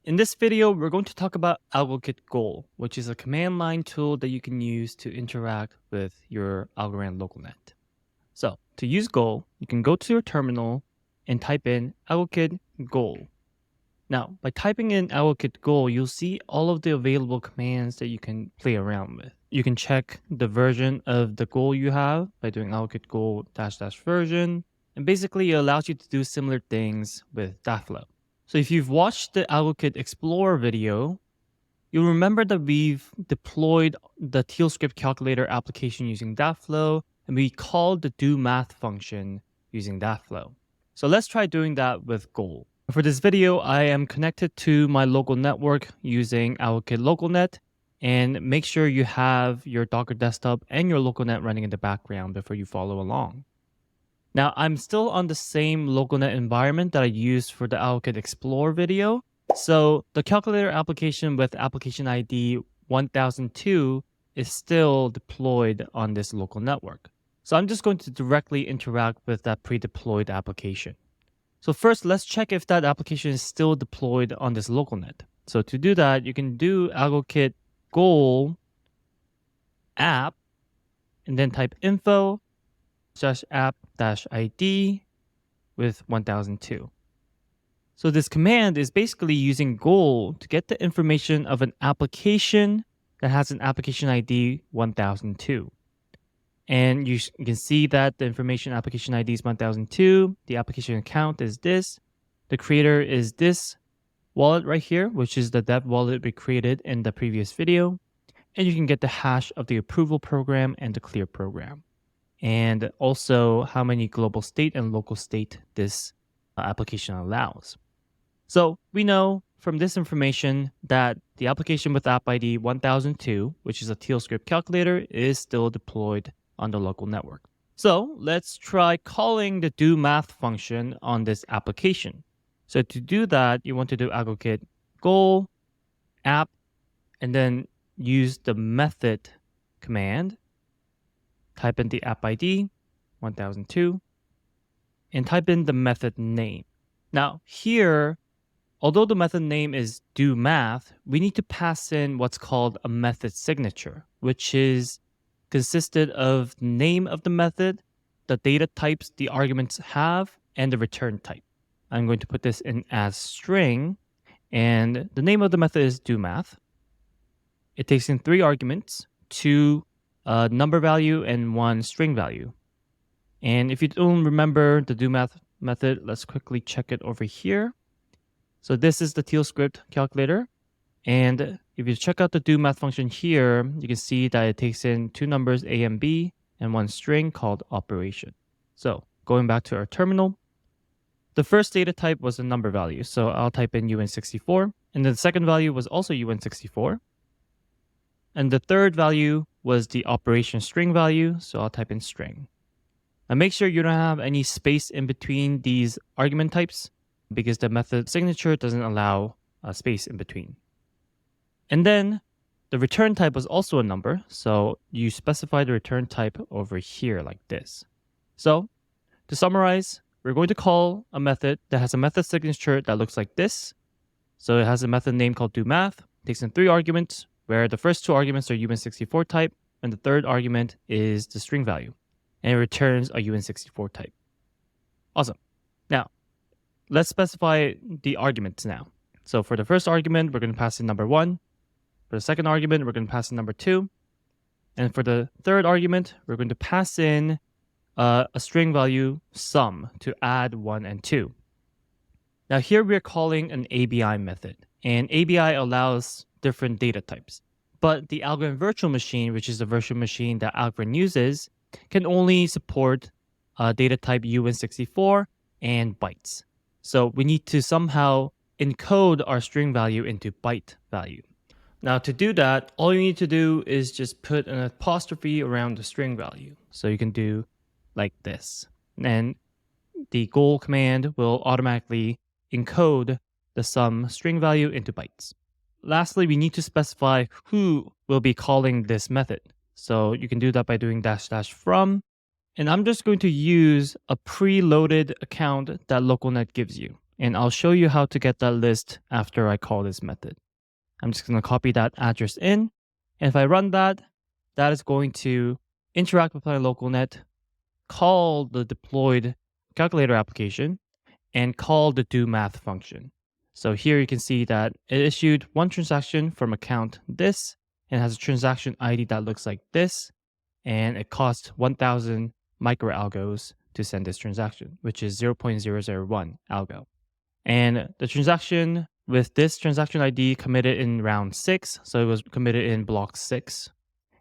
In this video, we're going to talk about AlgoKit goal, which is a command line tool that you can use to interact with your Algorand localnet. So to use goal, you can go to your terminal and type in AlgoKit goal. Now, by typing in AlgoKit goal, you'll see all of the available commands that you can play around with. You can check the version of the goal you have by doing AlgoKit goal -- version. And basically, it allows you to do similar things with Dathlow. So if you've watched the AlgoKit Explorer video, you'll remember that we've deployed the TealScript calculator application using Dathlow, and we called the doMath function using Dathlow. So let's try doing that with goal. For this video, I am connected to my local network using AlgoKit localnet, and make sure you have your Docker desktop and your localnet running in the background before you follow along. Now, I'm still on the same localnet environment that I used for the AlgoKit Explorer video. So the calculator application with application ID 1002 is still deployed on this local network. So I'm just going to directly interact with that pre-deployed application. So first, let's check if that application is still deployed on this localnet. So to do that, you can do AlgoKit goal app and then type info --app-id with 1002. So this command is basically using goal to get the information of an application that has an application ID 1002. And you can see that the information application ID is 1002. The application account is this. The creator is this wallet right here, which is the dev wallet we created in the previous video. And you can get the hash of the approval program and the clear program, and also how many global state and local state this application allows. So we know from this information that the application with app ID 1002, which is a TealScript calculator, is still deployed on the local network. So let's try calling the doMath function on this application. So to do that, you want to do AlgoKit goal app and then use the method command. Type in the app ID 1002 and type in the method name. Now here, although the method name is doMath, we need to pass in what's called a method signature, which is consisted of the name of the method, the data types the arguments have, and the return type. I'm going to put this in as string, and the name of the method is doMath. It takes in 3 arguments, 2 number value and 1 string value. And if you don't remember the doMath method, let's quickly check it over here. So this is the TealScript calculator. And if you check out the doMath function here, you can see that it takes in 2 numbers, A and B, and 1 string called operation. So going back to our terminal, the first data type was a number value. So I'll type in UN64. And then the second value was also UN64. And the third value was the operation string value, so I'll type in string. Now make sure you don't have any space in between these argument types because the method signature doesn't allow a space in between. And then the return type was also a number, so you specify the return type over here like this. So to summarize, we're going to call a method that has a method signature that looks like this. So it has a method name called doMath, takes in 3 arguments, where the first 2 arguments are UN64 type, and the third argument is the string value, and it returns a UN64 type. Awesome. Now, let's specify the arguments now. So for the first argument, we're going to pass in number 1. For the second argument, we're going to pass in number 2. And for the third argument, we're going to pass in a string value sum to add 1 and 2. Now here we're calling an ABI method, and ABI allows different data types. But the Algorand virtual machine, which is the virtual machine that Algorand uses, can only support data type UN64 and bytes. So we need to somehow encode our string value into byte value. Now to do that, all you need to do is just put an apostrophe around the string value. So you can do like this. And the goal command will automatically encode the sum string value into bytes. Lastly, we need to specify who will be calling this method. So you can do that by doing -- from. And I'm just going to use a preloaded account that localnet gives you. And I'll show you how to get that list after I call this method. I'm just going to copy that address in. And if I run that, that is going to interact with my localnet, call the deployed calculator application, and call the doMath function. So here you can see that it issued one transaction from account this, and has a transaction ID that looks like this, and it costs 1,000 microalgos to send this transaction, which is 0.001 algo. And the transaction with this transaction ID committed in round 6, so it was committed in block 6.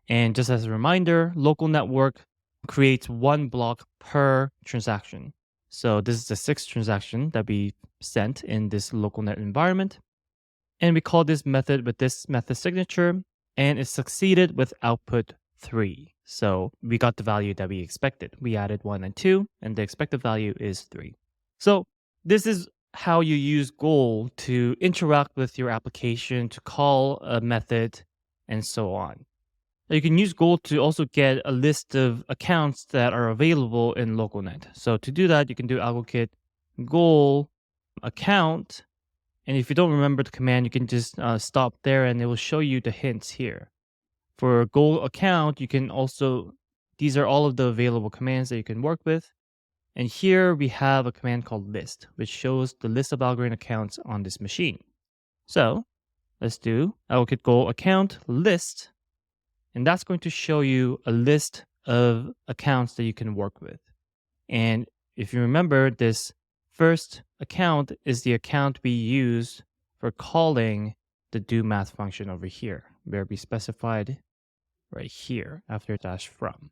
And just as a reminder, local network creates one block per transaction. So this is the 6th transaction that we sent in this local net environment. And we call this method with this method signature, and it succeeded with output 3. So we got the value that we expected. We added 1 and 2, and the expected value is 3. So this is how you use goal to interact with your application, to call a method, and so on. Now you can use goal to also get a list of accounts that are available in localnet. So to do that, you can do AlgoKit goal account. And if you don't remember the command, you can just stop there and it will show you the hints here. For goal account, you can also, these are all of the available commands that you can work with. And here we have a command called list, which shows the list of Algorand accounts on this machine. So let's do AlgoKit goal account list. And that's going to show you a list of accounts that you can work with. And if you remember, this first account is the account we use for calling the doMath function over here, where we specified right here after dash from.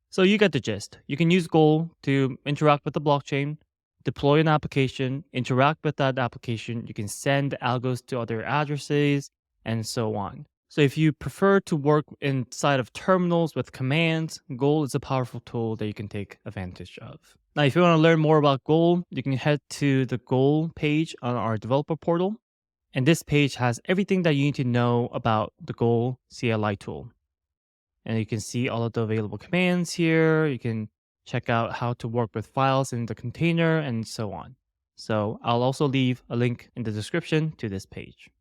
So you get the gist. You can use goal to interact with the blockchain, deploy an application, interact with that application. You can send algos to other addresses, and so on. So if you prefer to work inside of terminals with commands, Goal is a powerful tool that you can take advantage of. Now, if you want to learn more about Goal, you can head to the Goal page on our developer portal. And this page has everything that you need to know about the Goal CLI tool. And you can see all of the available commands here. You can check out how to work with files in the container and so on. So I'll also leave a link in the description to this page.